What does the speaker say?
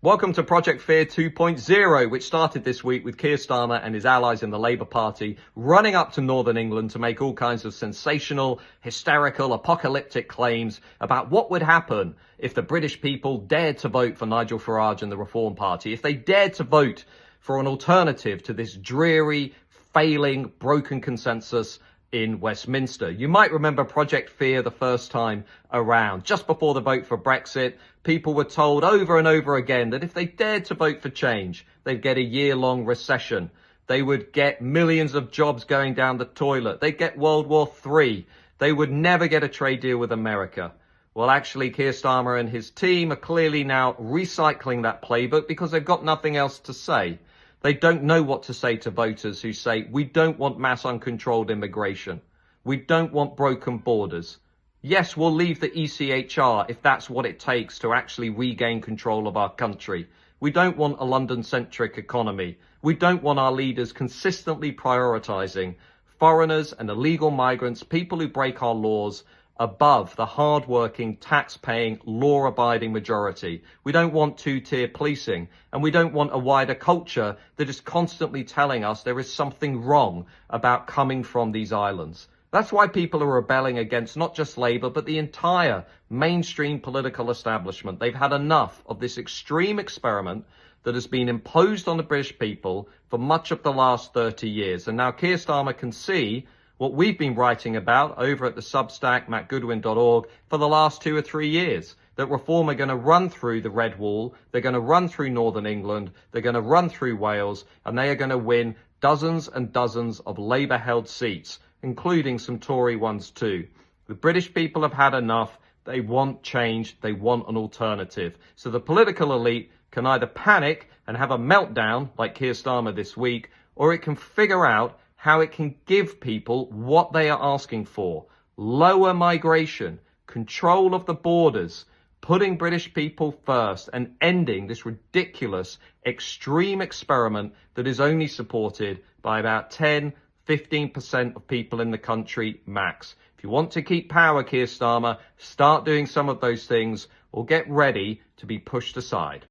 Welcome to Project Fear 2.0, which started this week with Keir Starmer and his allies in the Labour Party running up to Northern England to make all kinds of sensational, hysterical, apocalyptic claims about what would happen if the British people dared to vote for Nigel Farage and the Reform Party, if they dared to vote for an alternative to this dreary, failing, broken consensus in Westminster. You might remember Project Fear the first time around. Just before the vote for Brexit, people were told over and over again that if they dared to vote for change, they'd get a year-long recession. They would get millions of jobs going down the toilet. They'd get World War III. They would never get a trade deal with America. Well, actually, Keir Starmer and his team are clearly now recycling that playbook because they've got nothing else to say. They don't know what to say to voters who say, we don't want mass uncontrolled immigration. We don't want broken borders. Yes, we'll leave the ECHR if that's what it takes to actually regain control of our country. We don't want a London-centric economy. We don't want our leaders consistently prioritising foreigners and illegal migrants, people who break our laws, above the hard-working, tax-paying, law-abiding majority. We don't want two-tier policing, and we don't want a wider culture that is constantly telling us there is something wrong about coming from these islands. That's why people are rebelling against not just Labour, but the entire mainstream political establishment. They've had enough of this extreme experiment that has been imposed on the British people for much of the last 30 years. And now Keir Starmer can see what we've been writing about over at the Substack, mattgoodwin.org, for the last 2 or 3 years, that Reform are going to run through the Red Wall, they're going to run through Northern England, they're going to run through Wales, and they are going to win dozens and dozens of Labour-held seats, including some Tory ones too. The British people have had enough. They want change. They want an alternative. So the political elite can either panic and have a meltdown like Keir Starmer this week, or it can figure out how it can give people what they are asking for: lower migration, control of the borders, putting British people first, and ending this ridiculous, extreme experiment that is only supported by about 10-15% of people in the country max. If you want to keep power, Keir Starmer, start doing some of those things, or get ready to be pushed aside.